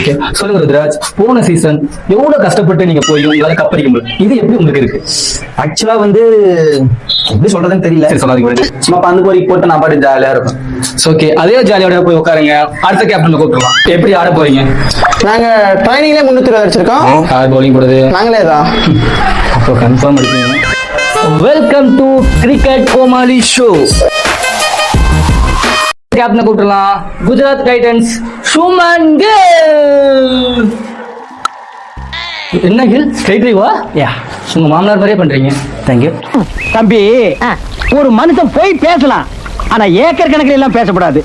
Okay, சொல்லுங்க ருத்ராஜ், போன season எவ்வளவு கஷ்டப்பட்டு நீங்க போய் உங்களால கப்படிக்க முடியும், இது எப்படி உங்களுக்கு இருக்கு? ஆக்சுவலா வந்து எப்படி சொல்றதுன்னு தெரியல. சரி, சொல்லாதீங்க. சும்மா பந்து கோரி போட்டு நான் பாட்டு ஜாலியா இருக்கும். ஓகே, அதே ஜாலியோட போய் உட்காருங்க. அடுத்த கேப்டன் கூப்பிடலாம். எப்படி ஆட போறீங்க? நாங்க ட்ரைனிங்ல 300 வச்சிருக்கோம். யார் பவுலிங் போடுறது? நாங்களே தான். அப்போ கன்ஃபார்ம் அடிப்பீங்க. வெல்கம் டு கிரிக்கெட் கோமாளி ஷோ. கேப்டன் கூப்பிடலாம். குஜராத் டைட்டன்ஸ் சுமன் கில். என்ன கில் ஸ்ட்ரைட் ட்ரைவா? யா, உங்க மாமனார் மாதிரியே பண்றீங்க. தேங்க்யூ. தம்பி, ஒரு மனுஷன் போய் பேசலாம், ஆனா ஏக்கர் கணக்கில் எல்லாம் பேசக்கூடாது.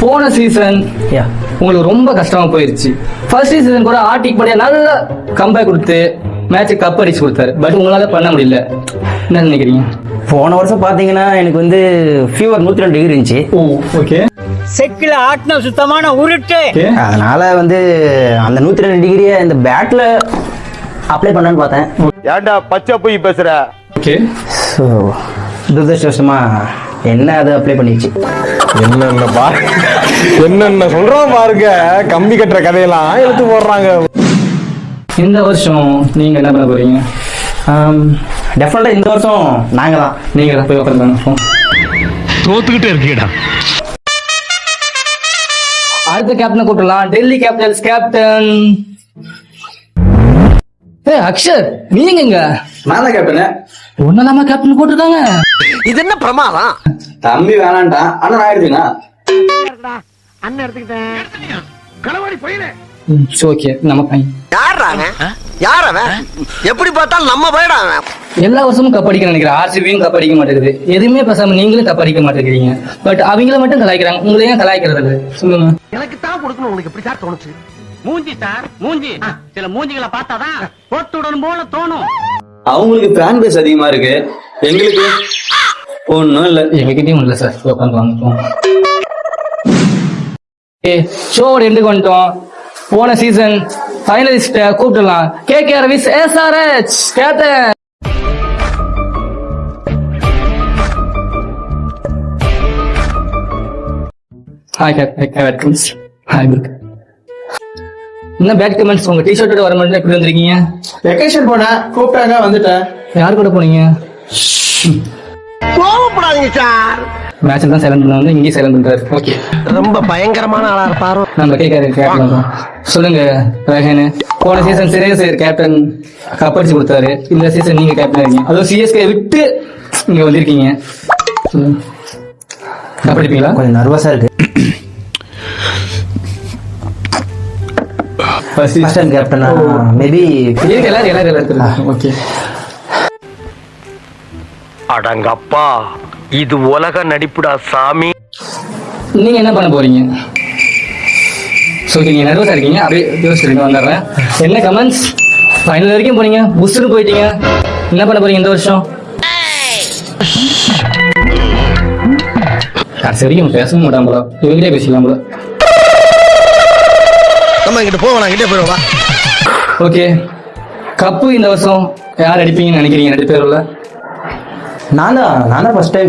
போன சீசன் யா, உங்களுக்கு ரொம்ப கஷ்டமா போயிருச்சு. ஃபர்ஸ்ட் சீசன் கூட ஆர்டிக் படியா நல்ல கம்பேக் கொடுத்து மேட்சை கப் அடிச்சு கொடுத்தாரு. பட் உங்களால பண்ண முடியல. என்ன நினைக்கிறீங்க? போன வருஷம் பாத்தீங்கன்னா எனக்கு வந்து ஃபீவர் 102 டிகிரி இருந்துச்சு. ஓ, ஓகே. செக்கில ஆட்டின சுத்தமான உருட்டு. அதனால வந்து அந்த 102 டிகிரியை இந்த பேட்ல அப்ளை பண்ணலான்னு பார்த்தேன். ஏன்டா பச்சை போய் பேசுற? ஓகே. ஸோ துரதிருஷ்டவசமா என்ன அது அப்ளை பண்ணிடுச்சு. என்னென்ன சொல்றோம் பாருங்க, கம்பி கட்டுற கதையெல்லாம் எடுத்து போடுறாங்க. இந்த வருஷம் நீங்க என்ன பண்ண போறீங்க? டெஃபினட்டா இந்த வருஷம் நாங்க தான். நீங்க தான் போய் உட்காந்து தோத்துக்கிட்டே இருக்கீடா. அடுத்த கேப்டனை கூப்பிடலாம். டெல்லி கேபிட்டல்ஸ் கேப்டன் அக்ஷர், நீங்க நான் தான் கேப்டனு. ஒன்னலாமா கேப்டன் போட்டிருக்காங்க? இது என்ன பிரமாதம்? தம்பி வேணான்ட்டான், ஆனா நான் எடுத்துக்கினா. அண்ணன் எடுத்துக்கிட்டேன். களவாடி போயிரு. ஓகே, நமக்கு யார் அவன்? எப்படி பார்த்தாலும் நம்ம போயிடா அவன். எல்லா வருஷமும் கப்படிக்க நினைக்கிறேன். ஆர்சிபியும் கப்படிக்க மாட்டேங்குது. எதுவுமே பேசாம நீங்களும் கப்படிக்க மாட்டேங்கிறீங்க. பட் அவங்கள மட்டும் கலாய்க்கிறாங்க. உங்களை ஏன் கலாய்க்கிறது இல்லை? சொல்லுங்க. எனக்கு தான் கொடுக்கணும். உங்களுக்கு எப்படி சார் தோணுச்சு? மூஞ்சி சார், மூஞ்சி. சில மூஞ்சிகளை பார்த்தாதான் போட்டுடன் போல தோணும். அவங்களுக்கு ஃபேன் பேஸ் அதிகமா இருக்கு, எங்களுக்கு ஒன்னும் இல்ல. எங்ககிட்டயும் இல்ல சார். உட்காந்து வாங்கிட்டோம். ஷோ எண்டுக்கு வந்துட்டோம். போன சீசன் ஃபைனலிஸ்ட கூப்பிடலாம். KKR விஸ் SRH captain. Hi captain. Hi good. என்ன பேட் கமெண்ட்ஸ்? உங்க டி-ஷர்ட்டோட வர மாதிரி எப்படி வந்திருக்கீங்க? வெக்கேஷன் போனேன், கூப்பிட்டாங்க வந்துட்டேன். யார் கூட போனீங்க? கோவப்படாதீங்க சார். மேட்ச்ல தான் சைலண்ட் பண்ண வந்து இங்கே சைலண்ட் பண்றாரு. ஓகே, ரொம்ப பயங்கரமான ஆளா இருப்பாரோ. நம்ம கேப்டன் சொல்லுங்க ரஹேன். போன சீசன் சிரேஸ் கேப்டன் கப்படிச்சு கொடுத்தாரு. இந்த சீசன் நீங்க கேப்டன் இருக்கீங்க. அதுவும் CSK விட்டு இங்க வந்திருக்கீங்க. கப்படிப்பீங்களா? கொஞ்சம் நர்வஸா இருக்கு. ஃபர்ஸ்ட் டைம் கேப்டனா மேபி எல்லாரும் ஓகே. அடங்கப்பா, இது உலக நடிப்புடா சாமி. நீங்க என்ன பண்ண போறீங்க? நீங்க நர்வஸா இருக்கீங்க, அப்படியே யோசிச்சுட்டு வந்துடுறேன். என்ன கமெண்ட்ஸ்? ஃபைனல் வரைக்கும் போனீங்க, புஷ்னு போயிட்டீங்க. என்ன பண்ண போறீங்க இந்த வருஷம்? கடைசி வரைக்கும் பேசவும் மாட்டான் போல. இவங்களே பேசலாம் போல. நம்ம இங்கிட்ட போவோம், இங்கிட்டே போயிடுவா. ஓகே, கப்பு இந்த வருஷம் யார் அடிப்பீங்கன்னு நினைக்கிறீங்க? 2 பேர் உள்ள நான் தான் ஃபர்ஸ்ட் டைம்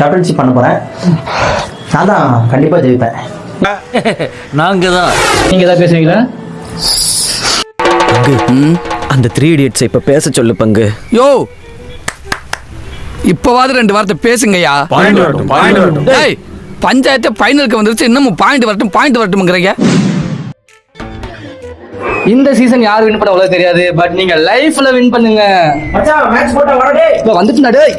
கேப்டன்ஷிப் பண்ண போறேன். நான் தான் கண்டிப்பா ஜெயிப்பேன். நாங்க தான். நீங்க ஏதாவது பேசுவீங்களா? அந்த 3 idiots இப்ப பேச சொல்லு பங்கு. யோ, இப்பவாது 2 வார்த்தை பேசுங்கய்யா. டேய், பஞ்சாயத்து ஃபைனலுக்கு வந்துருச்சு, இன்னமும் பாயிண்ட் வரட்டும்ங்கறீங்க. இந்த சீசன் யார் வின் பண்ண அவ்வளவு தெரியாது. பட் நீங்க லைஃப்ல வின் பண்ணுங்க. மச்சான் மேட்ச் போட்டா வாடா டேய். வந்துட்டு டேய்.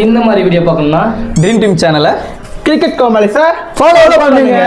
இந்த மாதிரி வீடியோ பார்க்கணும்னா ட்ரீம் டீம் சேனலை கிரிக்கெட் கோமாளி சார் ஃபாலோ பண்ணுங்க.